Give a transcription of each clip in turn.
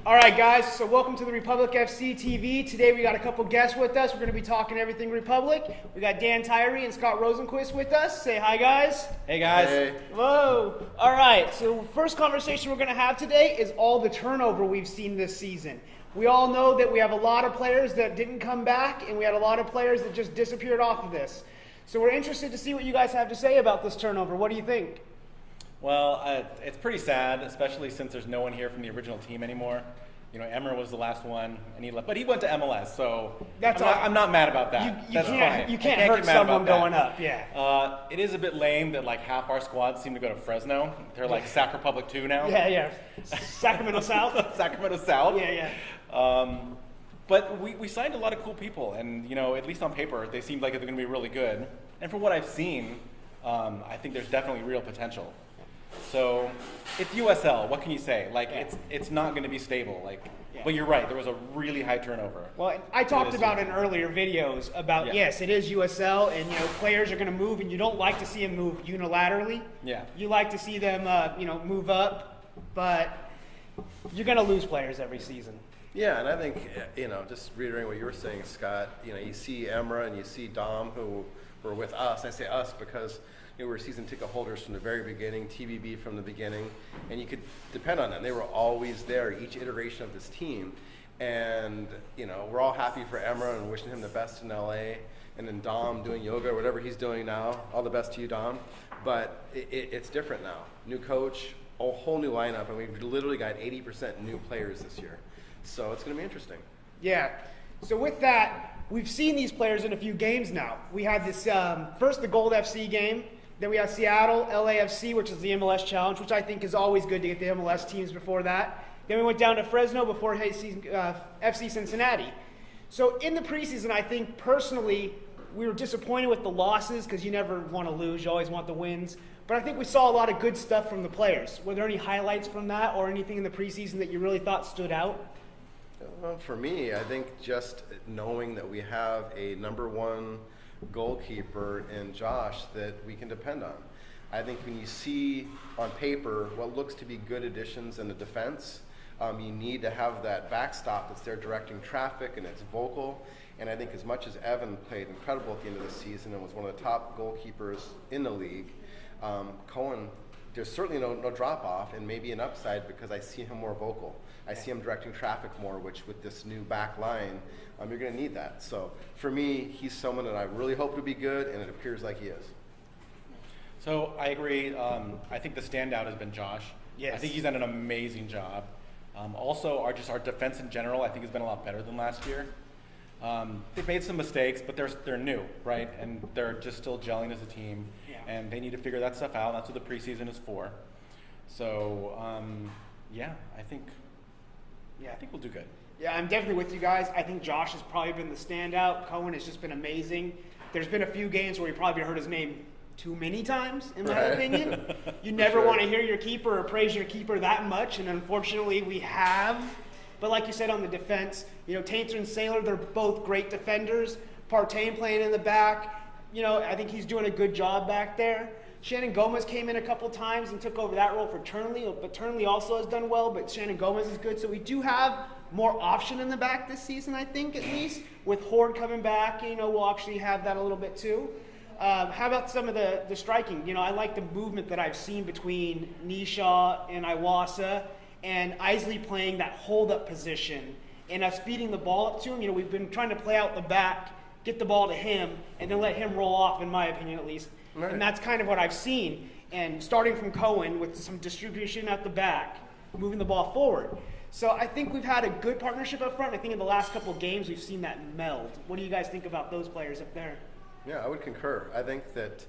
All right, guys, so welcome to the RepublicFCTV. Today we got a couple guests with us. We're going to be talking everything Republic. We got Dan Tyree and Scott Rosenquist with us. Say hi, guys. Hey, guys. Hey. Whoa. All right, so first conversation we're going to have today is all the turnover we've seen this season. We all know that we have a lot of players that didn't come back, and we had a lot of players that just disappeared off of this. So we're interested to see what you guys have to say about this turnover. What do you think? Well, it's pretty sad, especially since there's no one here from the original team anymore. You know, Emmer was the last one, and he left, but he went to MLS, so I'm not mad about that. You That's can't, fine. You can't I hurt get mad someone about that. going up, yeah. It is a bit lame that like half our squad seem to go to Fresno. They're like Sac Republic 2 now. Yeah. Sacramento South. Sacramento South. Yeah. But we signed a lot of cool people, and you know, at least on paper, they seemed like they're going to be really good. And from what I've seen, I think there's definitely real potential. So it's USL. What can you say? Like it's not going to be stable. But you're right. There was a really high turnover. Well, I talked about in earlier videos about yes, it is USL, and players are going to move, and you don't like to see them move unilaterally. Yeah. You like to see them move up, but you're going to lose players every season. Yeah, and I think, just reiterating what you were saying, Scott, you see Emra and you see Dom, who were with us. I say us because we were season ticket holders from the very beginning, TBB from the beginning, and you could depend on them. They were always there, each iteration of this team. And, we're all happy for Emra and wishing him the best in LA. And then Dom doing yoga, whatever he's doing now. All the best to you, Dom. But it's different now. New coach, a whole new lineup, and we've literally got 80% new players this year. So it's going to be interesting. Yeah. So with that, we've seen these players in a few games now. We had this first the Gold FC game. Then we had Seattle, LAFC, which is the MLS Challenge, which I think is always good to get the MLS teams before that. Then we went down to Fresno before FC Cincinnati. So in the preseason, I think personally we were disappointed with the losses because you never want to lose. You always want the wins. But I think we saw a lot of good stuff from the players. Were there any highlights from that or anything in the preseason that you really thought stood out? Well, for me, I think just knowing that we have a number one goalkeeper in Josh that we can depend on. I think when you see on paper what looks to be good additions in the defense, you need to have that backstop that's there directing traffic and it's vocal. And I think as much as Evan played incredible at the end of the season and was one of the top goalkeepers in the league, Cohen, there's certainly no drop off and maybe an upside because I see him more vocal. I see him directing traffic more, which with this new back line, you're going to need that. So for me, he's someone that I really hope to be good, and it appears like he is. So I agree. I think the standout has been Josh. Yes. I think he's done an amazing job. Also, our defense in general, I think, has been a lot better than last year. They've made some mistakes, but they're new, right? And they're just still gelling as a team, and they need to figure that stuff out. And that's what the preseason is for. So, I think we'll do good. Yeah, I'm definitely with you guys. I think Josh has probably been the standout. Cohen has just been amazing. There's been a few games where you probably heard his name too many times, in my opinion. You never want to hear your keeper or praise your keeper that much, and unfortunately we have. But like you said on the defense, Tainter and Saylor, they're both great defenders. Partain playing in the back. I think he's doing a good job back there. Shannon Gomez came in a couple times and took over that role for Turnley, but Turnley also has done well, but Shannon Gomez is good. So we do have more option in the back this season, I think, at least. With Horde coming back, we'll actually have that a little bit too. How about some of the striking? I like the movement that I've seen between Nisha and Iwasa and Isley playing that hold-up position and us feeding the ball up to him. We've been trying to play out the back, get the ball to him, and then let him roll off, in my opinion at least. Right. And that's kind of what I've seen. And starting from Cohen with some distribution at the back, moving the ball forward. So I think we've had a good partnership up front. I think in the last couple of games we've seen that meld. What do you guys think about those players up there? Yeah, I would concur. I think that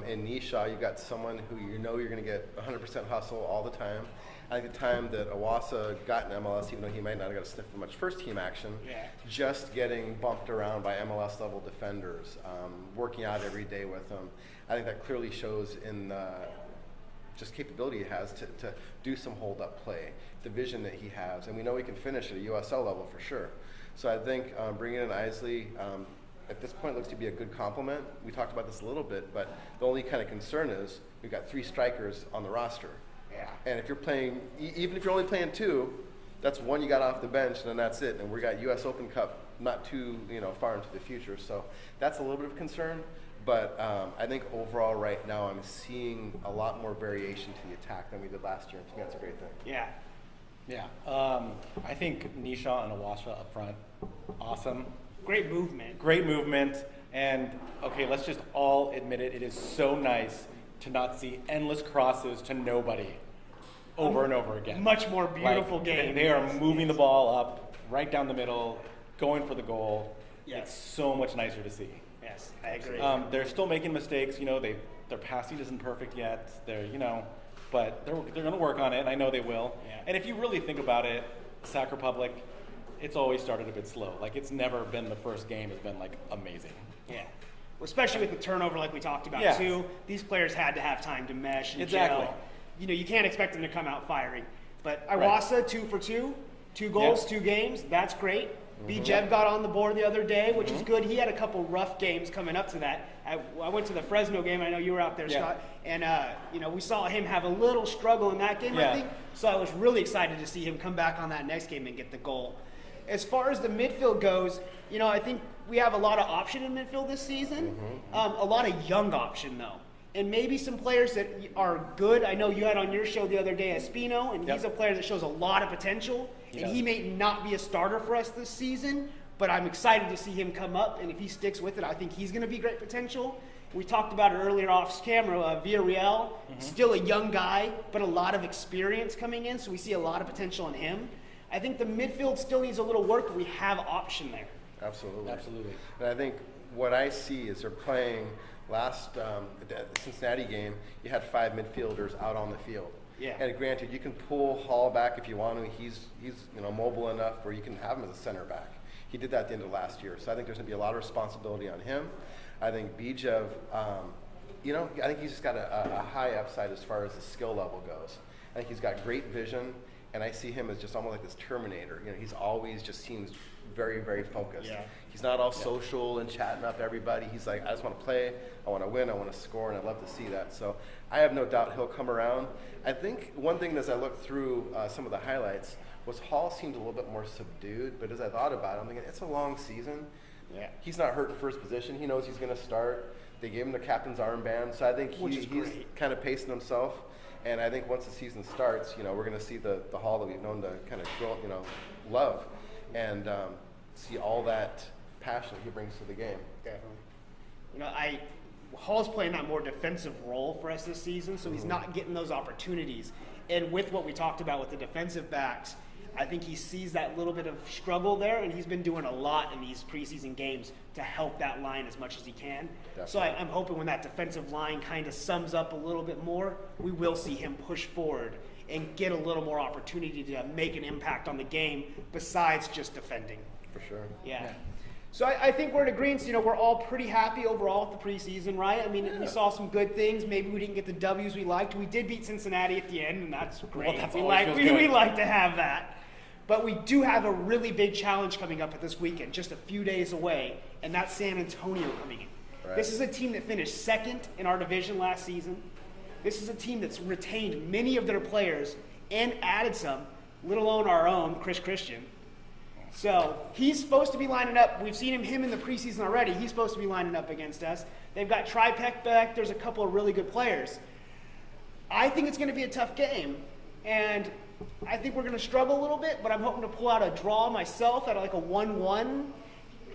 in Nisha, you've got someone who you're going to get 100% hustle all the time. I think the time that Iwasa got in MLS, even though he might not have got a sniff of much first-team action, just getting bumped around by MLS-level defenders, working out every day with them, I think that clearly shows in just capability he has to do some hold-up play, the vision that he has, and we know he can finish at a USL level for sure. So I think bringing in Isley at this point looks to be a good compliment. We talked about this a little bit, but the only kind of concern is we've got 3 strikers on the roster. Yeah. And if you're playing, even if you're only playing 2, that's one you got off the bench, and then that's it. And we got U.S. Open Cup not too far into the future, so that's a little bit of concern. But I think overall right now I'm seeing a lot more variation to the attack than we did last year. I think that's a great thing. Yeah. Yeah. I think Nisha and Awasha up front, awesome. Great movement. Great movement. And, okay, let's just all admit it. It is so nice to not see endless crosses to nobody over and over again. Much more beautiful game. They are moving the ball up right down the middle, going for the goal. Yes. It's so much nicer to see. Yes, I agree. They're still making mistakes. Their passing isn't perfect yet. But they're going to work on it. I know they will. Yeah. And if you really think about it, Sac Republic, it's always started a bit slow. Like, it's never been the first game has been like amazing. Yeah. Well, especially with the turnover like we talked about Yeah. too. These players had to have time to mesh and Exactly. gel. You can't expect them to come out firing. But Right. Iwasa, 2 for 2, 2 goals, Yeah. 2 games. That's great. Bijev got on the board the other day, which is good. He had a couple rough games coming up to that. I went to the Fresno game. I know you were out there, Yeah. Scott. And, we saw him have a little struggle in that game, Yeah. I think. So I was really excited to see him come back on that next game and get the goal. As far as the midfield goes, I think we have a lot of option in midfield this season. A lot of young option, though. And maybe some players that are good. I know you had on your show the other day Espino, and Yep. he's a player that shows a lot of potential. He and does. he may not be a starter for us this season, but I'm excited to see him come up. And if he sticks with it, I think he's going to be great potential. We talked about it earlier off camera. Villarreal, still a young guy, but a lot of experience coming in, so we see a lot of potential in him. I think the midfield still needs a little work, but we have option there. Absolutely. Absolutely. And I think what I see is they're playing last the Cincinnati game, you had 5 midfielders out on the field. Yeah. And granted, you can pull Hall back if you want to. He's mobile enough where you can have him as a center back. He did that at the end of last year. So I think there's going to be a lot of responsibility on him. I think Bijev, I think he's just got a high upside as far as the skill level goes. I think he's got great vision, and I see him as just almost like this Terminator. He's always just seems very, very focused. Yeah. He's not all social and chatting up everybody. He's like, I just want to play, I want to win, I want to score, and I love to see that. So I have no doubt he'll come around. I think one thing as I looked through some of the highlights was Hall seemed a little bit more subdued, but as I thought about it, I'm thinking, it's a long season. Yeah. He's not hurt in first position. He knows he's going to start. They gave him the captain's armband, so I think Which is he's great. kind of pacing himself. And I think once the season starts, we're going to see the Hall that we've known to kind of love, and see all that passion he brings to the game. Definitely. Hall's playing that more defensive role for us this season, so he's not getting those opportunities. And with what we talked about with the defensive backs, I think he sees that little bit of struggle there, and he's been doing a lot in these preseason games to help that line as much as he can. Definitely. So I'm hoping when that defensive line kind of sums up a little bit more, we will see him push forward and get a little more opportunity to make an impact on the game besides just defending. For sure. Yeah. So I think we're in agreement. We're all pretty happy overall with the preseason, right? I mean, we saw some good things. Maybe we didn't get the W's we liked. We did beat Cincinnati at the end, and that's great. Well, that's we always like feels good. we like to have that. But we do have a really big challenge coming up at this weekend, just a few days away, and that's San Antonio coming in. Right. This is a team that finished second in our division last season. This is a team that's retained many of their players and added some, let alone our own, Chris Christian. So he's supposed to be lining up. We've seen him in the preseason already. He's supposed to be lining up against us. They've got Tripek back. There's a couple of really good players. I think it's going to be a tough game, and I think we're going to struggle a little bit, but I'm hoping to pull out a draw myself at like a 1-1.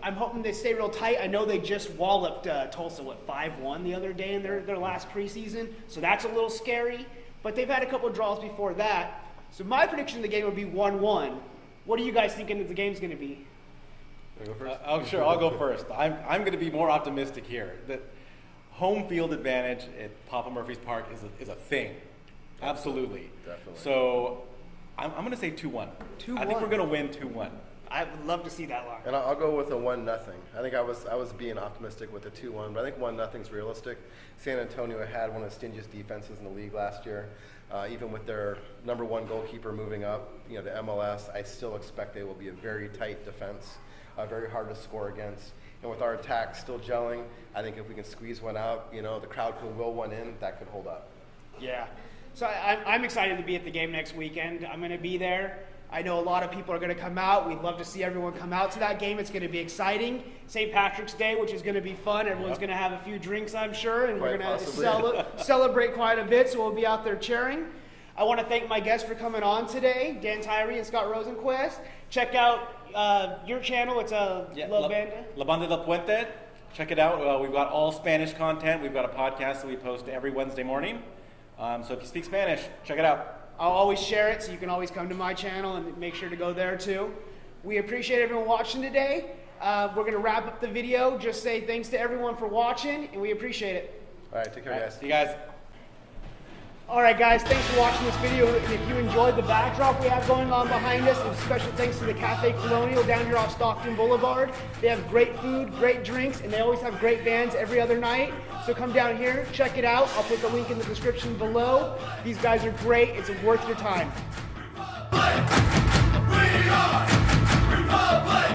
I'm hoping they stay real tight. I know they just walloped Tulsa, 5-1 the other day in their last preseason, so that's a little scary. But they've had a couple of draws before that. So my prediction of the game would be 1-1. What are you guys thinking that the game's going to be? You go first? Oh, sure, I'll go first. I'm going to be more optimistic here. That home field advantage at Papa Murphy's Park is a thing. Absolutely. Definitely. So I'm going to say 2-1. 2-1. I think we're going to win 2-1. I would love to see that line. And I'll go with a 1-0. I think I was being optimistic with the 2-1, but I think 1-0 is realistic. San Antonio had one of the stingiest defenses in the league last year. Even with their number 1 goalkeeper moving up, to MLS, I still expect they will be a very tight defense, very hard to score against. And with our attack still gelling, I think if we can squeeze one out, the crowd could will one in, that could hold up. Yeah. So I'm excited to be at the game next weekend. I'm going to be there. I know a lot of people are going to come out. We'd love to see everyone come out to that game. It's going to be exciting. St. Patrick's Day, which is going to be fun. Everyone's going to have a few drinks, I'm sure, and we're Quite going to celebrate quite a bit, so we'll be out there cheering. I want to thank my guests for coming on today, Dan Tyree and Scott Rosenquist. Check out your channel. It's La Banda. La Banda del Puente. Check it out. We've got all Spanish content. We've got a podcast that we post every Wednesday morning. So if you speak Spanish, check it out. I'll always share it, so you can always come to my channel and make sure to go there too. We appreciate everyone watching today. We're going to wrap up the video. Just say thanks to everyone for watching, and we appreciate it. All right, take care, guys. See you guys. All right, guys, thanks for watching this video. And if you enjoyed the backdrop we have going on behind us, and special thanks to the Cafe Colonial down here off Stockton Boulevard. They have great food, great drinks, and they always have great bands every other night. So come down here, check it out. I'll put the link in the description below. These guys are great. It's worth your time. We are Republic!